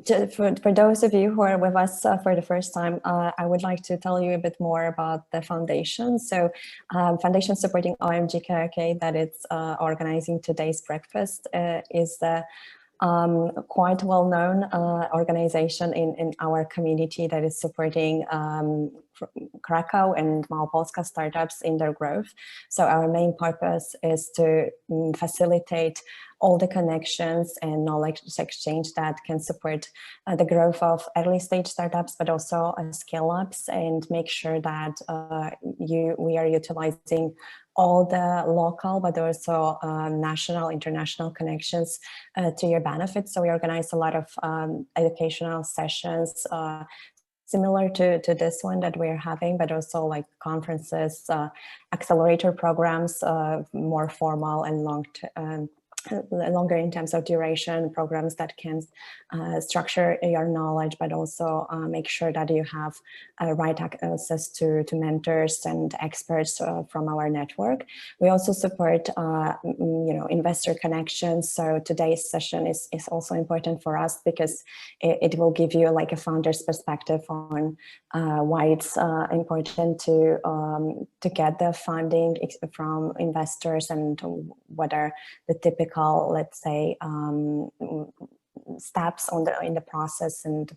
for those of you who are with us for the first time, I would like to tell you a bit more about the foundation. So foundation supporting OMGKRK that it's organizing today's breakfast is the quite well-known organization in our community that is supporting Krakow and Małopolska startups in their growth. So our main purpose is to facilitate all the connections and knowledge exchange that can support the growth of early stage startups, but also scale-ups, and make sure that we are utilizing all the local, but also national, international connections to your benefit. So we organize a lot of educational sessions, similar to this one that we're having, but also like conferences, accelerator programs, more formal and longer in terms of duration, programs that can structure your knowledge, but also make sure that you have right access to mentors and experts from our network. We also support investor connections. So today's session is also important for us because it will give you like a founder's perspective on why it's important to get the funding from investors and what are the typical, let's say, steps in the process and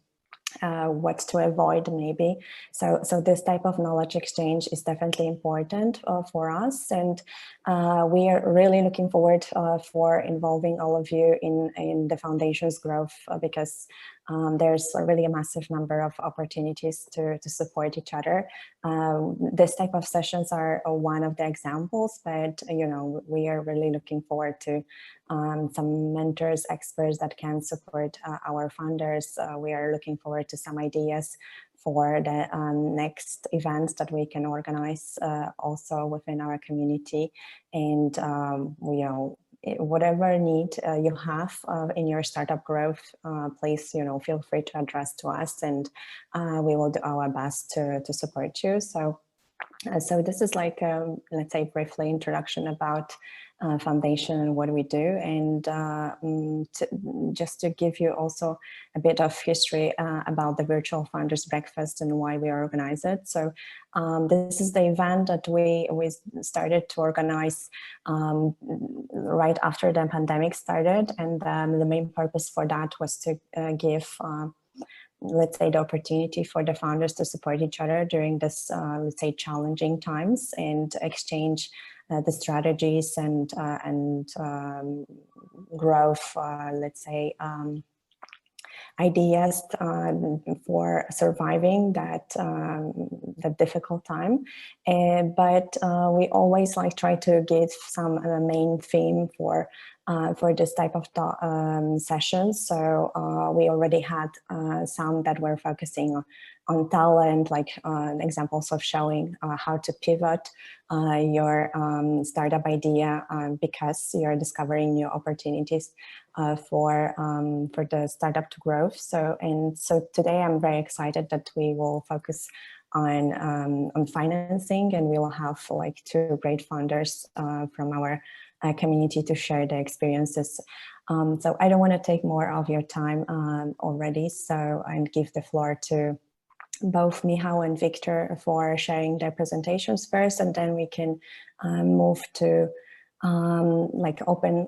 what to avoid maybe. So this type of knowledge exchange is definitely important for us, and we are really looking forward for involving all of you in the foundation's growth because there's really a massive number of opportunities to support each other. This type of sessions are one of the examples, but we are really looking forward to some mentors, experts that can support our founders. We are looking forward to some ideas for the next events that we can organize also within our community, and whatever need you have in your startup growth, please feel free to address to us, and we will do our best to support you. So this is like let's say briefly introduction about foundation and what we do, and just to give you also a bit of history about the virtual founders breakfast and why we organize it. So this is the event that we started to organize right after the pandemic started, and the main purpose for that was to give let's say the opportunity for the founders to support each other during this let's say challenging times and exchange the strategies and growth, let's say, ideas for surviving that difficult time. But we always try to give some main theme for this type of sessions. So we already had some that were focusing on talent, like examples of showing how to pivot your startup idea because you're discovering new opportunities for the startup to grow. So today I'm very excited that we will focus on financing, and we will have like two great founders from our community to share their experiences. So I don't want to take more of your time already, and give the floor to both Michał and Wiktor for sharing their presentations first, and then we can move to like open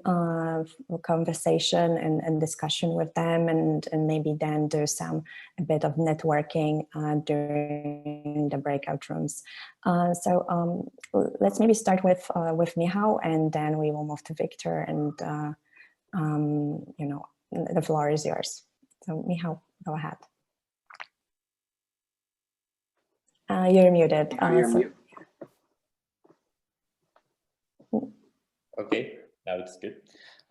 conversation and discussion with them, and maybe then do a bit of networking during the breakout rooms. So let's maybe start with Michał, and then we will move to Wiktor, and the floor is yours. So Michał, go ahead. You're muted. Okay, now it's good.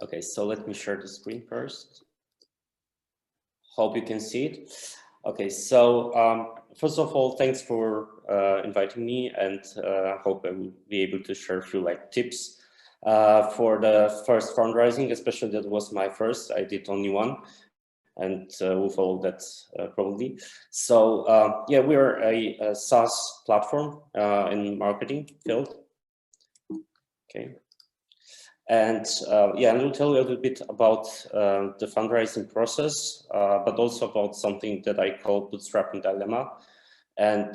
Okay, so let me share the screen first. Hope you can see it. Okay, so first of all, thanks for inviting me, and hope I will be able to share a few tips for the first fundraising, especially that was my first. I did only one, and we'll follow that probably. So yeah, we are a SaaS platform in marketing field. Okay. And yeah, and we'll tell you a little bit about the fundraising process, but also about something that I call bootstrapping dilemma. And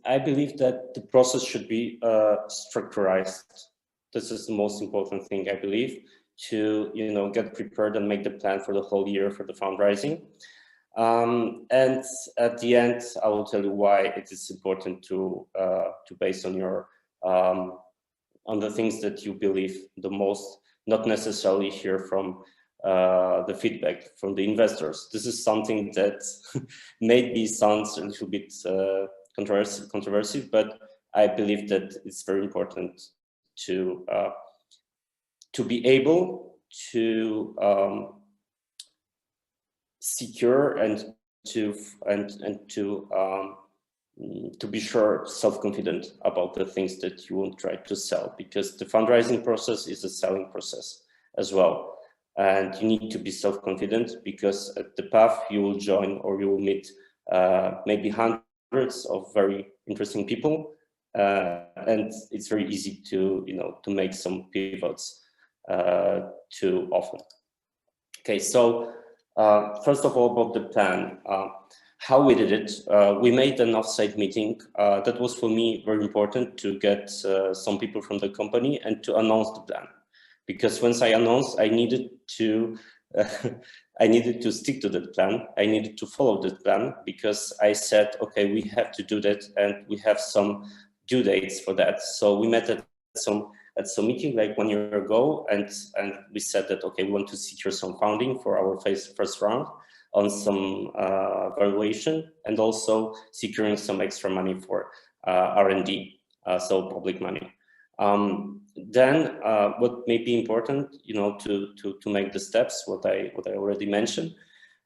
I believe that the process should be structurized. This is the most important thing, I believe, to get prepared and make the plan for the whole year for the fundraising. And at the end, I will tell you why it is important to base on your on the things that you believe the most, not necessarily hear from the feedback from the investors. This is something that maybe sounds a little bit controversial, but I believe that it's very important to be able to secure and to be sure, self-confident about the things that you will try to sell, because the fundraising process is a selling process as well. And you need to be self-confident, because at the path you will join or you will meet maybe hundreds of very interesting people. And it's very easy to, to make some pivots too often. Okay, so first of all, about the plan. How we did it, we made an offsite meeting. That was for me very important, to get some people from the company and to announce the plan. Because once I announced, I needed to stick to that plan. I needed to follow that plan, because I said, okay, we have to do that, and we have some due dates for that. So we met at some meeting like 1 year ago, and we said that, okay, we want to secure some funding for our first round on some valuation, and also securing some extra money for R&D, so public money. Then what may be important, to make the steps, what I already mentioned.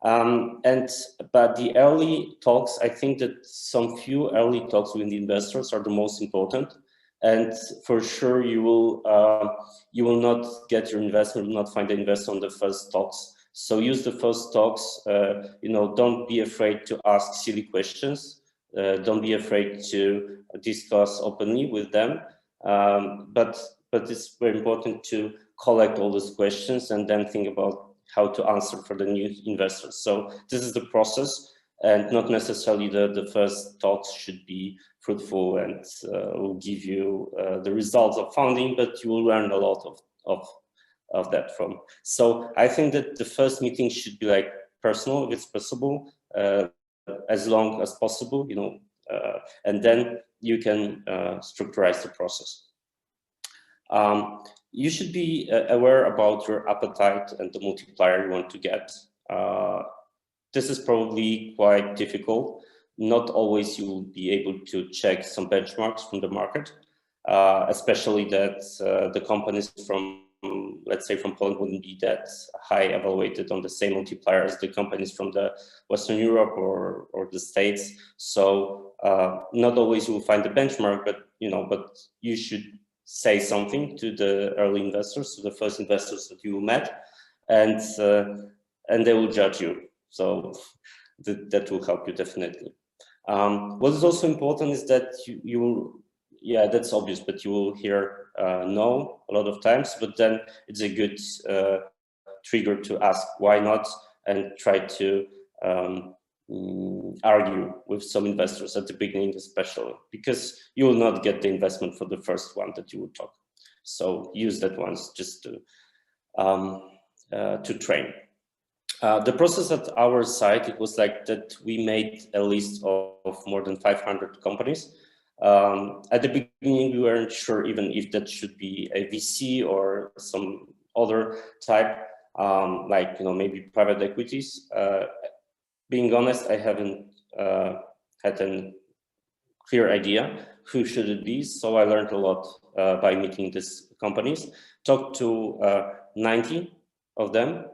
But the early talks, I think that some few early talks with the investors are the most important. And for sure, you will not get your investment, will not find the investor on the first talks. So use the first talks. Don't be afraid to ask silly questions. Don't be afraid to discuss openly with them. But it's very important to collect all those questions and then think about how to answer for the new investors. So this is the process, and not necessarily the first talks should be fruitful and will give you the results of funding, but you will learn a lot of that from. So I think that the first meeting should be like personal, if it's possible, as long as possible, and then you can structurize the process. You should be aware about your appetite and the multiplier you want to get. This is probably quite difficult. Not always you will be able to check some benchmarks from the market, especially that the companies from, let's say, from Poland wouldn't be that high evaluated on the same multiplier as the companies from the Western Europe or the States. So not always you will find the benchmark, but you should say something to the early investors, to the first investors that you met, and they will judge you. So that will help you definitely. What is also important is that you will, yeah, that's obvious, but you will hear no a lot of times, but then it's a good trigger to ask why not, and try to argue with some investors at the beginning, especially because you will not get the investment for the first one that you will talk. So use that once just to train. The process at our site, it was like that we made a list of more than 500 companies. At the beginning, we weren't sure even if that should be a VC or some other type, like maybe private equities. Being honest, I haven't had a clear idea who should it be, so I learned a lot by meeting these companies. Talked to 90 of them.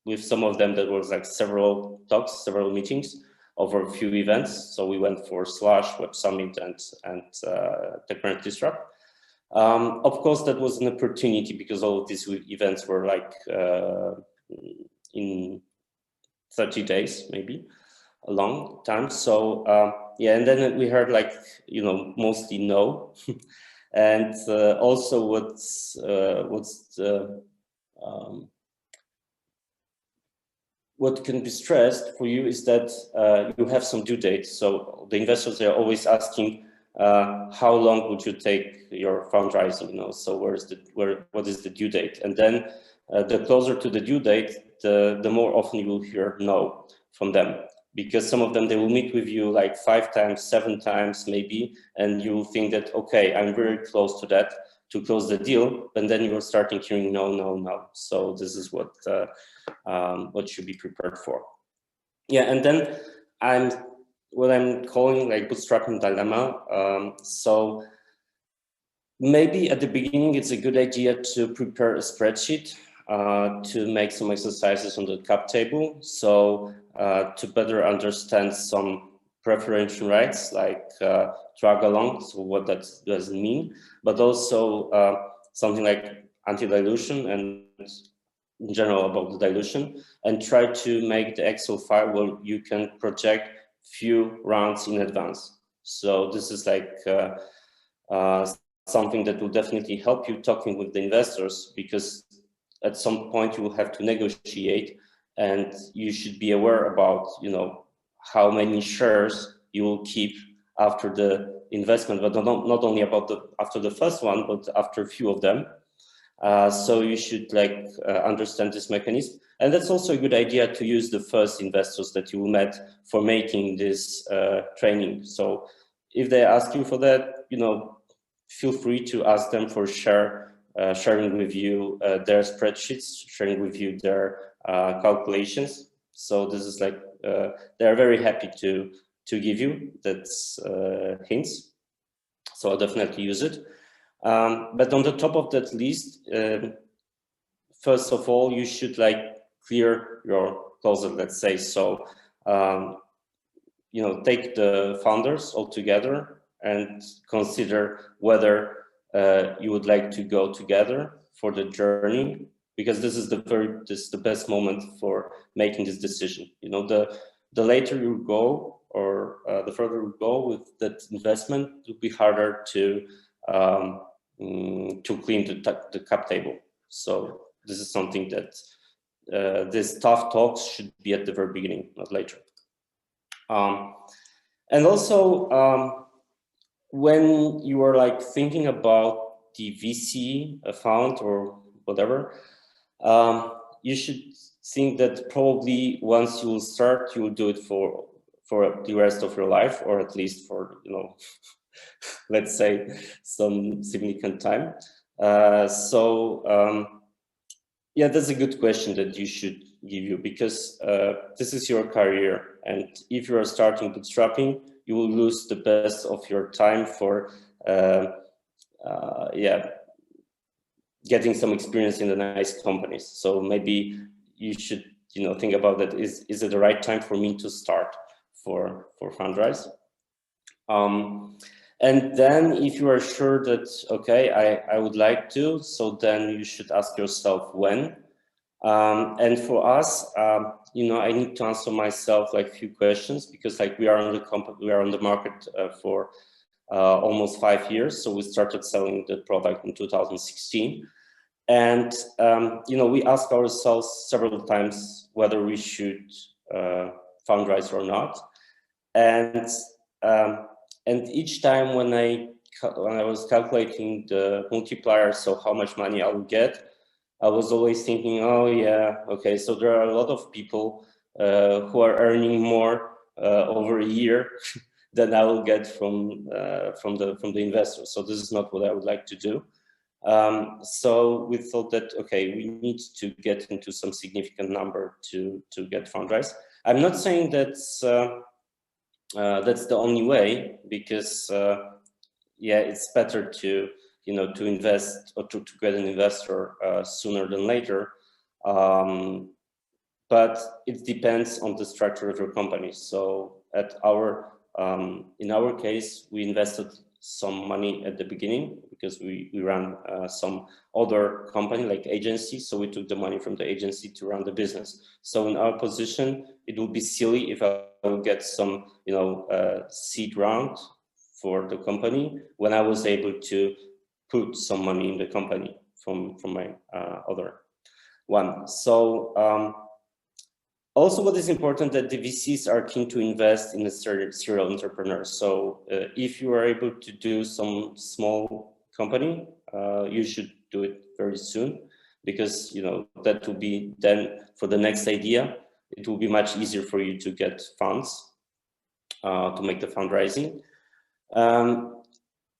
With some of them that was like several talks, several meetings over a few events. So we went for Slash, Web Summit, and TechCrunch Disrupt. Of course, that was an opportunity because all of these events were like in 30 days, maybe a long time. So yeah, and then we heard like mostly no. And also what can be stressed for you is that you have some due date. So the investors are always asking, how long would you take your fundraising? You know, so what is the due date? And then the closer to the due date, the more often you will hear no from them, because some of them, they will meet with you like 5 times, 7 times maybe, and you will think that, okay, I'm very close to that, to close the deal, and then you're starting hearing no, no, no. So this is what should be prepared for. Yeah, and then what I'm calling like bootstrapping dilemma. So maybe at the beginning, it's a good idea to prepare a spreadsheet to make some exercises on the cap table. So to better understand some preferential rights, like drag along, so what that does mean, but also something like anti-dilution and in general about the dilution, and try to make the Excel file where you can project few rounds in advance. So this is like something that will definitely help you talking with the investors, because at some point you will have to negotiate, and you should be aware about, you know, how many shares you will keep after the investment, but not only about after the first one, but after a few of them. So you should like understand this mechanism. And that's also a good idea to use the first investors that you met for making this training. So if they ask you for that, you know, feel free to ask them for sharing with you their spreadsheets, sharing with you their calculations. So this is like, they're very happy to give you that's hints. So I'll definitely use it. But on the top of that list, first of all, you should like clear your closet, let's say. So, you know, take the founders all together and consider whether you would like to go together for the journey, because this is the best moment for making this decision. You know, the later you go, or the further you go with that investment, it will be harder to clean the cap table. So this is something that these tough talks should be at the very beginning, not later. And also, when you are like thinking about the VC fund or whatever, you should think that probably once you will start, you will do it for the rest of your life, or at least for, you know, let's say some significant time. Yeah, that's a good question that you should give you, because this is your career, and if you are starting bootstrapping, you will lose the best of your time for yeah, getting some experience in the nice companies. So maybe you should, you know, think about that. Is it the right time for me to start for fundraise? And then if you are sure that, okay, I would like to, so then you should ask yourself when. And for us, you know, I need to answer myself like a few questions, because like we are on the market for almost 5 years. So we started selling the product in 2016. And, you know, we ask ourselves several times whether we should fundraise or not. And each time when I was calculating the multiplier, so how much money I will get, I was always thinking, oh yeah, okay, so there are a lot of people who are earning more over a year than I will get from the investor. So this is not what I would like to do. So we thought that, okay, we need to get into some significant number to get fundraised. I'm not saying that's the only way, because yeah, it's better to, you know, to invest or to get an investor sooner than later. But it depends on the structure of your company. So in our case, we invested some money at the beginning, because we ran some other company like agency. So we took the money from the agency to run the business. So in our position, it would be silly if I would get some, you know, seed round for the company when I was able to put some money in the company from my other one. So also what is important that the VCs are keen to invest in a serial entrepreneur. So if you are able to do some small company, you should do it very soon, because that will be then for the next idea, it will be much easier for you to get funds to make the fundraising.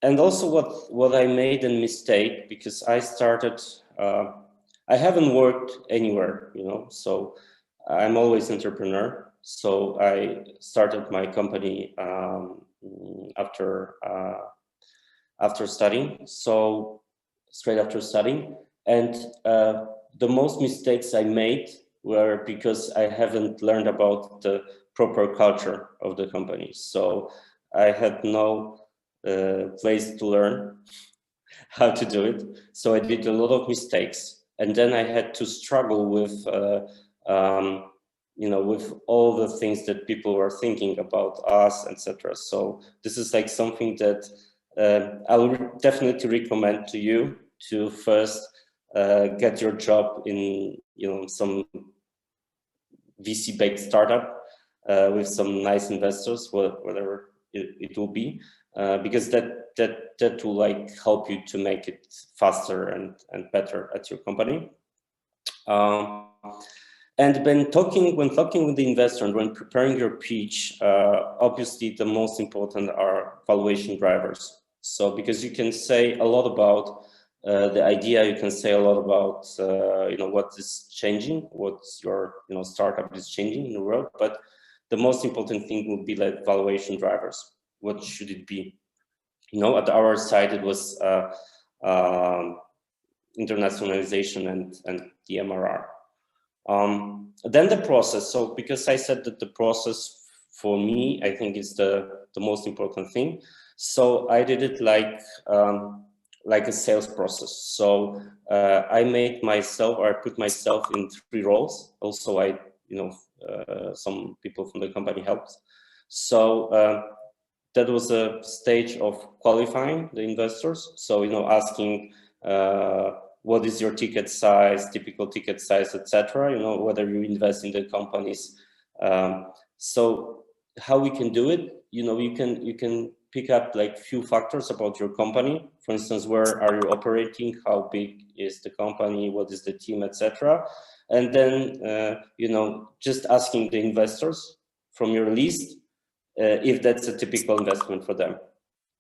And also what I made a mistake, because I started, I haven't worked anywhere, so I'm always entrepreneur. So I started my company after studying, so straight after studying. And the most mistakes I made were because I haven't learned about the proper culture of the company. So I had no place to learn how to do it. So I did a lot of mistakes, and then I had to struggle with with all the things that people were thinking about us, etc. So this is like something that I would definitely recommend to you to first get your job in some VC-backed startup with some nice investors, whatever it will be, because that will like help you to make it faster and better at your company. And when talking with the investor and when preparing your pitch, obviously the most important are valuation drivers. So because you can say a lot about the idea, you can say a lot about what is changing, what your startup is changing in the world, but the most important thing would be like valuation drivers. What should it be? At our side it was internationalization and the MRR. Then the process. So because I said that the process for me, I think is the most important thing. So I did it like a sales process. So I made myself, or I put myself in 3 roles. Also, some people from the company helped. So that was a stage of qualifying the investors. So asking what is your ticket size, typical ticket size, etc. Whether you invest in the companies. So how we can do it? You can pick up like few factors about your company. For instance, where are you operating? How big is the company? What is the team, etc. And then just asking the investors from your list if that's a typical investment for them,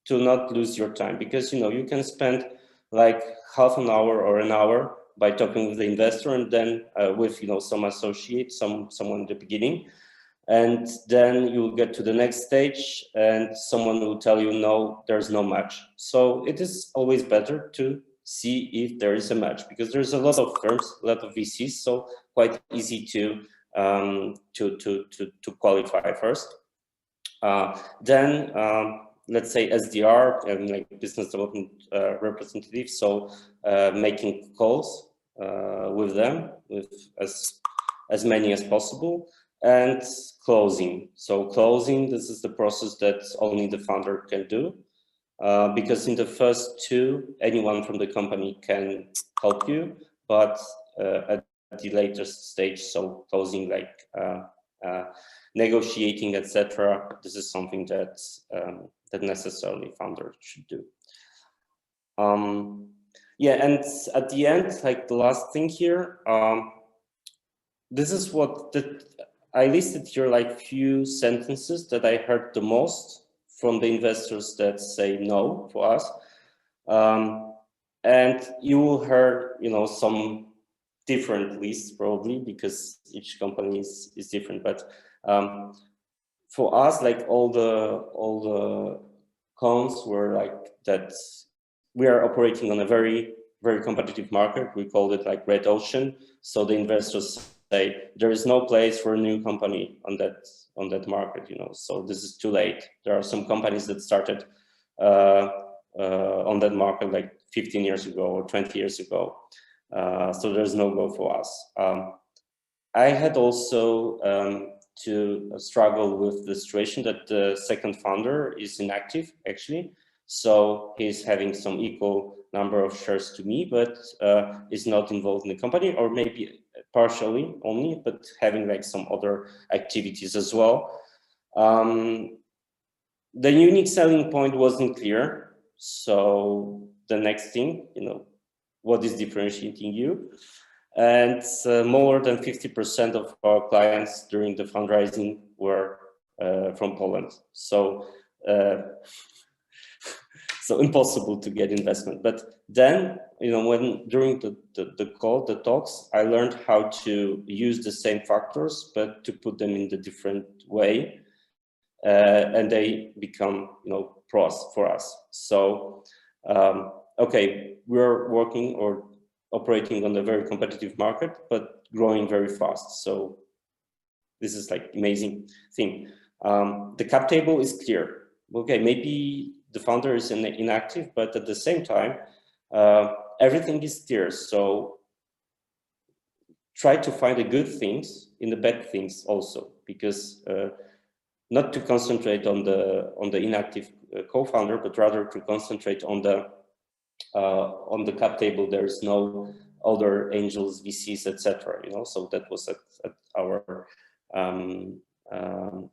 to not lose your time, because you can spend like half an hour or an hour by talking with the investor, and then with some associate, someone at the beginning, and then you'll get to the next stage and someone will tell you no, there's no match. So it is always better to see if there is a match, because there's a lot of firms, a lot of VCs, so quite easy to qualify first. Then let's say SDR and like business development representative. So making calls with them, with as many as possible, and closing. So closing, this is the process that only the founder can do, because in the first 2, anyone from the company can help you, but at the later stage, so closing, like negotiating, etc., this is something that that necessarily founders should do. Yeah, and at the end, like the last thing here, this is what I listed here, like few sentences that I heard the most from the investors that say no for us. And you will hear, some different lists probably, because each company is different. But for us, like all the cons were like that we are operating on a very, very competitive market. We called it like red ocean. So the investors say there is no place for a new company on that market, so this is too late. There are some companies that started on that market like 15 years ago or 20 years ago. So there's no go for us. I had also to struggle with the situation that the second founder is inactive, actually. So he's having some equal number of shares to me, but is not involved in the company, or maybe partially only, but having like some other activities as well. The unique selling point wasn't clear. So the next thing, what is differentiating you? And more than 50% of our clients during the fundraising were from Poland. So so impossible to get investment. But then, when during the talks, I learned how to use the same factors, but to put them in the different way. And they become, pros for us. So, okay, we're working or operating on a very competitive market, but growing very fast. So this is like amazing thing. The cap table is clear. Okay, maybe the founder is inactive, but at the same time, everything is clear. So try to find the good things in the bad things also, because not to concentrate on the inactive co-founder, but rather to concentrate on the cap table. There is no other angels, VCs, etc. So that was at our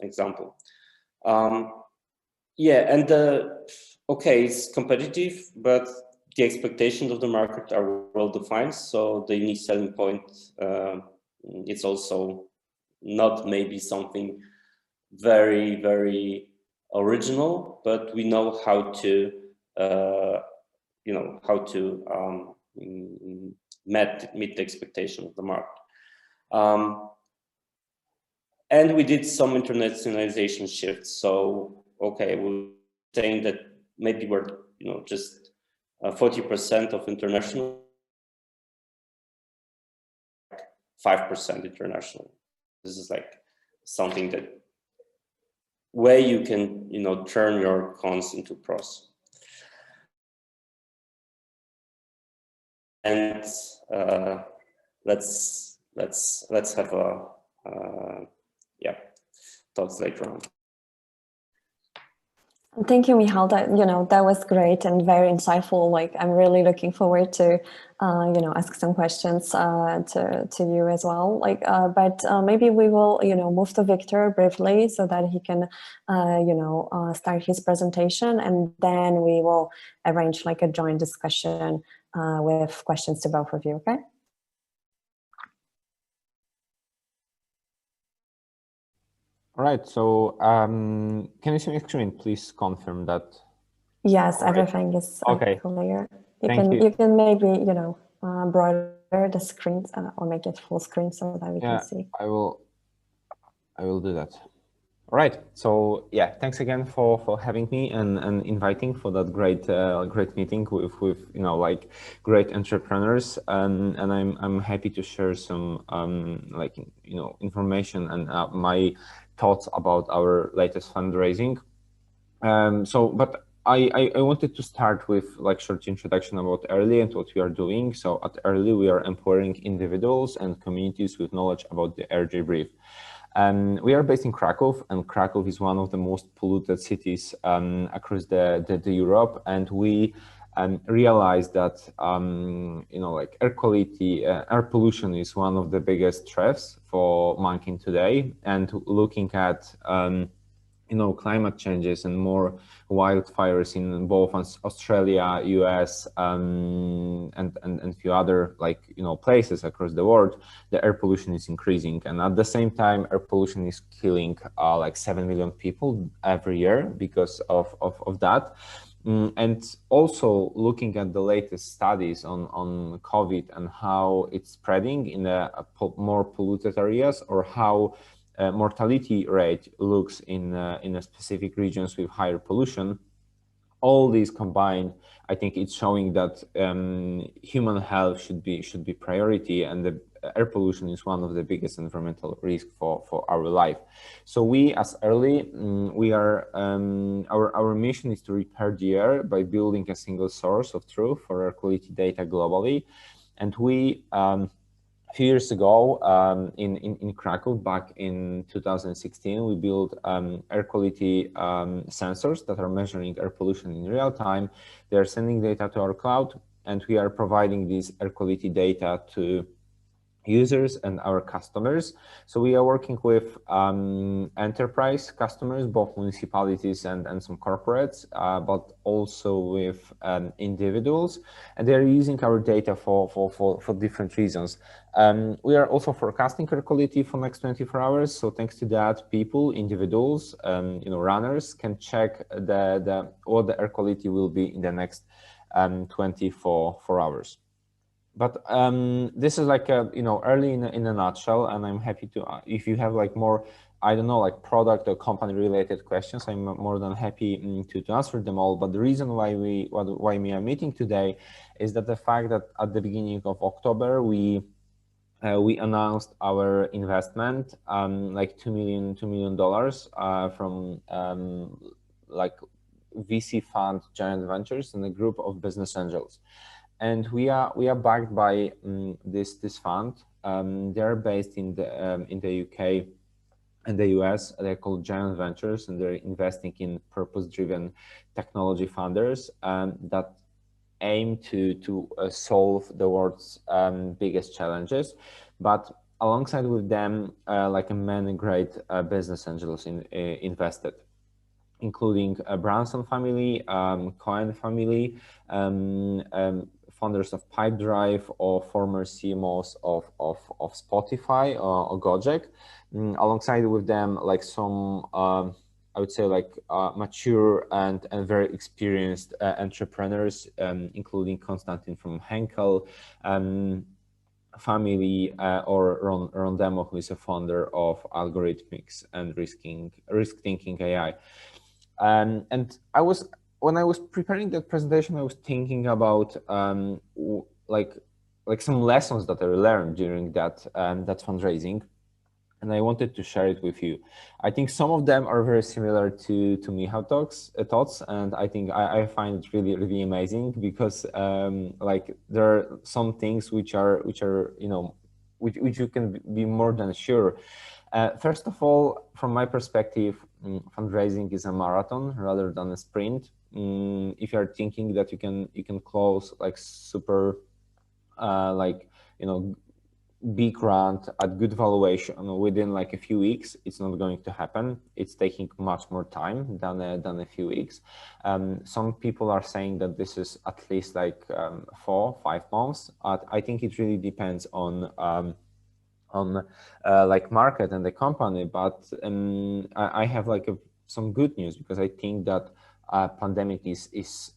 example. Yeah, and okay, it's competitive, but the expectations of the market are well defined. So the unique selling point, it's also not maybe something very, very original, but we know how to, meet the expectation of the market. And we did some internationalization shifts. So, okay, we're saying that maybe we're, just 40% of international, 5% international. This is like something that way you can, turn your cons into pros. And let's have a thoughts later on. Thank you, Michał. That was great and very insightful. Like, I'm really looking forward to, ask some questions to you as well. Like, but maybe we will, move to Wiktor briefly so that he can, start his presentation, and then we will arrange like a joint discussion with questions to both of you. Okay. All right, so can you see my screen? Please confirm that. Yes, everything is clear. You can maybe, broaden the screen or make it full screen so that we can see. I will do that. All right, so yeah, thanks again for having me and inviting for that great meeting with like great entrepreneurs, and I'm happy to share some information and my thoughts about our latest fundraising. But I wanted to start with like short introduction about Early and what we are doing. So at Early, we are empowering individuals and communities with knowledge about the energy brief. We are based in Krakow, and Krakow is one of the most polluted cities across the Europe, and we realized that like air quality, air pollution is one of the biggest threats for mankind today. And looking at climate changes and more wildfires in both Australia, US, and a few other places across the world, the air pollution is increasing. And at the same time, air pollution is killing like 7 million people every year because of that. And also looking at the latest studies on COVID and how it's spreading in more polluted areas, or how mortality rate looks in specific regions with higher pollution. All these combined, I think it's showing that human health should be priority, and the air pollution is one of the biggest environmental risks for our life. So we, as Early, we are our mission is to repair the air by building a single source of truth for air quality data globally. And we a few years ago in Krakow, back in 2016, we built air quality sensors that are measuring air pollution in real time. They are sending data to our cloud. and we are providing this air quality data to users and our customers. So we are working with enterprise customers, both municipalities and some corporates, but also with individuals, and they're using our data for different reasons. We are also forecasting air quality for next 24 hours. So thanks to that, people, individuals, runners can check what the air quality will be in the next 24 hours. But this is like early in a nutshell, and I'm happy to if you have like more, I don't know, like product or company related questions, I'm more than happy to answer them all. But the reason why we are meeting today is that the fact that at the beginning of October we announced our investment, like $2 million from like VC fund Giant Ventures and a group of business angels. And we are backed by this fund. They're based in the UK and the US. They're called Giant Ventures, and they're investing in purpose-driven technology funders that aim to solve the world's biggest challenges. But alongside with them, like many great business angels invested, including Branson family, Cohen family, founders of Pipedrive, or former CMOs of Spotify or Gojek. Alongside with them, like some, I would say, like mature and very experienced entrepreneurs, including Konstantin from Henkel family, or Ron Demo, who is a founder of Algorithmics and Risk Thinking AI. And when I was preparing that presentation, I was thinking about like some lessons that I learned during that fundraising, and I wanted to share it with you. I think some of them are very similar to Michał's thoughts, and I think I find it really amazing, because like there are some things which are which you can be more than sure. First of all, from my perspective, fundraising is a marathon rather than a sprint. If you're thinking that you can close like super big grant at good valuation within like a few weeks, it's not going to happen. It's taking much more time than a few weeks. Some people are saying that this is at least like 4-5 months. I think it really depends on like market and the company, but I have like some good news, because I think that pandemic is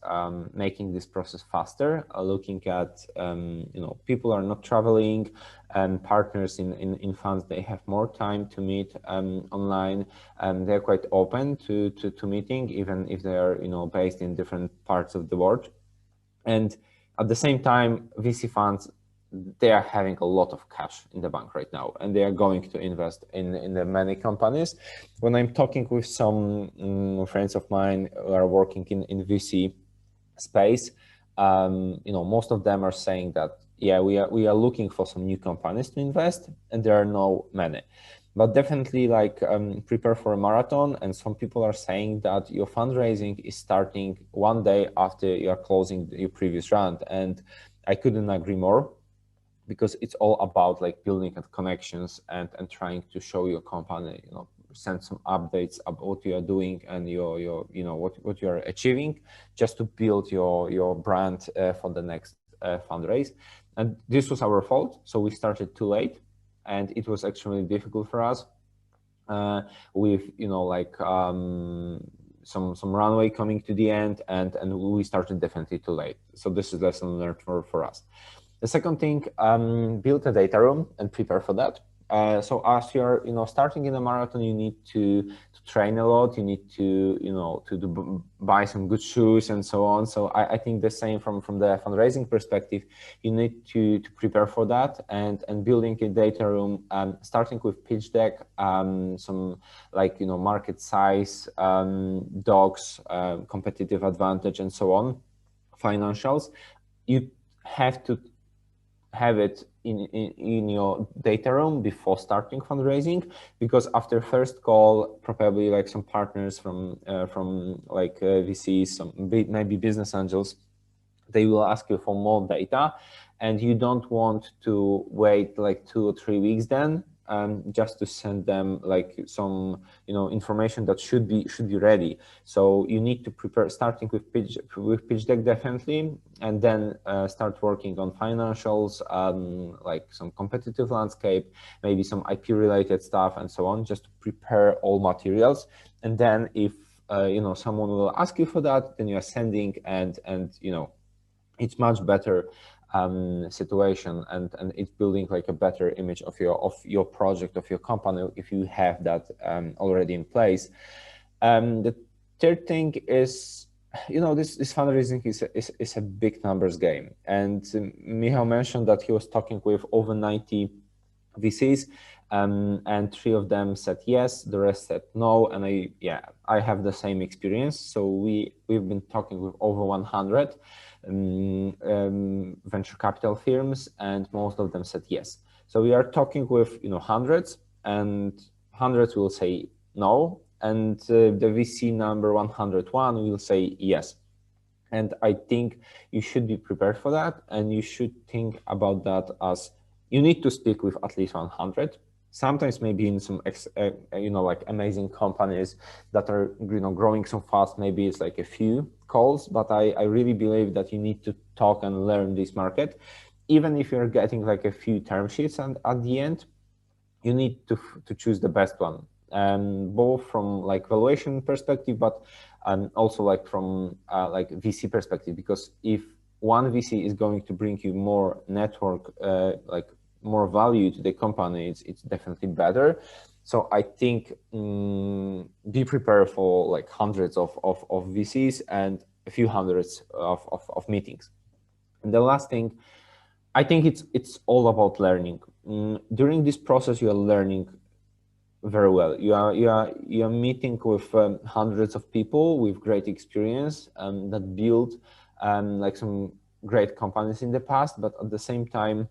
making this process faster. Looking at people are not traveling, and partners in funds, they have more time to meet online, and they're quite open to meeting, even if they are based in different parts of the world. And at the same time, VC funds, they are having a lot of cash in the bank right now, and they are going to invest in the many companies. When I'm talking with some friends of mine who are working in VC space, most of them are saying that, yeah, we are looking for some new companies to invest, and there are no many. But definitely, like, prepare for a marathon. And some people are saying that your fundraising is starting one day after you are closing your previous round, and I couldn't agree more, because it's all about like building connections and trying to show your company, send some updates about what you are doing and your what you are achieving, just to build your brand for the next fundraise. And this was our fault, so we started too late, and it was actually difficult for us with some runway coming to the end, and we started definitely too late. So this is lesson learned for us. The second thing, build a data room and prepare for that. So as you're starting in a marathon, you need to train a lot. You need to buy some good shoes and so on. So I think the same from the fundraising perspective. You need to prepare for that, and building a data room, starting with pitch deck, some market size, docs, competitive advantage, and so on, financials. You have to have it in your data room before starting fundraising, because after first call, probably like some partners from VCs, some maybe business angels, they will ask you for more data, and you don't want to wait like 2 or 3 weeks then just to send them like some information that should be ready. So you need to prepare, starting with pitch deck definitely, and then start working on financials, like some competitive landscape, maybe some IP related stuff and so on, just to prepare all materials. And then if someone will ask you for that, then you are sending, and it's much better situation, and it's building like a better image of your project, of your company, if you have that already in place. The third thing is, this fundraising is a big numbers game, and Michał mentioned that he was talking with over 90 VCs, and 3 of them said yes, the rest said no, and I have the same experience. So we've been talking with over 100 venture capital firms, and most of them said yes. So we are talking with hundreds, and hundreds will say no, and the VC number 101 will say yes. And I think you should be prepared for that, and you should think about that as you need to speak with at least 100. Sometimes maybe in some like amazing companies that are growing so fast, maybe it's like a few calls, but I really believe that you need to talk and learn this market. Even if you're getting like a few term sheets, and at the end you need to choose the best one, both from like valuation perspective, but also like from like VC perspective, because if one VC is going to bring you more network, like more value to the company, it's definitely better. So I think be prepared for like hundreds of VCs and a few hundreds of meetings. And the last thing, I think it's all about learning. During this process, you are learning very well. You are meeting with hundreds of people with great experience that build like some great companies in the past, but at the same time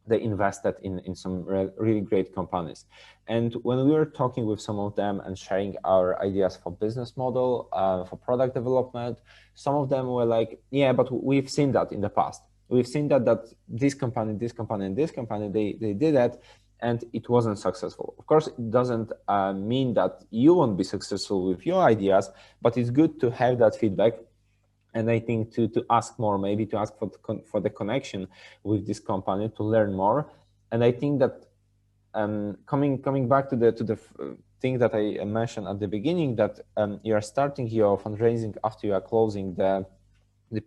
they invested in some really great companies. And when we were talking with some of them and sharing our ideas for business model, for product development, some of them were like, yeah, but we've seen that in the past. We've seen that this company, and this company, they did that, and it wasn't successful. Of course, it doesn't mean that you won't be successful with your ideas, but it's good to have that feedback. And I think to ask more, maybe to ask for the connection with this company, to learn more. And I think that coming back to the thing that I mentioned at the beginning, that you are starting your fundraising after you are closing the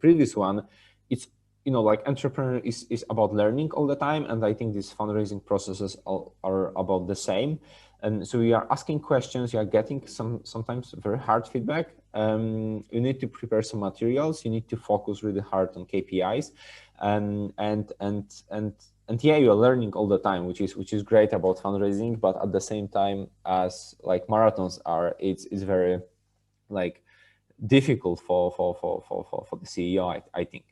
previous one, it's like entrepreneur is about learning all the time, and I think these fundraising processes are about the same. And so you are asking questions, you are getting sometimes very hard feedback. You need to prepare some materials. You need to focus really hard on KPIs, and yeah, you are learning all the time, which is great about fundraising. But at the same time, as like marathons are, it's very like difficult for the CEO, I think.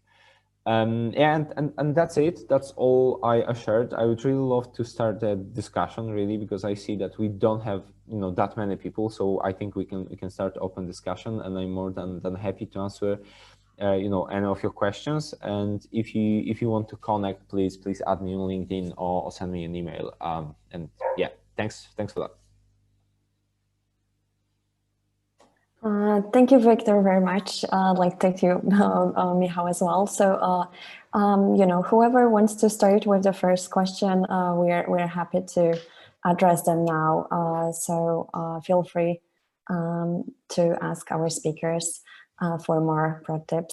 And that's it. That's all I shared. I would really love to start a discussion, really, because I see that we don't have that many people. So I think we can start open discussion, and I'm more than happy to answer any of your questions. And if you want to connect, please add me on LinkedIn or send me an email. And yeah, thanks for that. Thank you, Wiktor, very much. Thank you, Michał, as well. So, whoever wants to start with the first question, we're happy to address them now. So feel free to ask our speakers for more pro tips.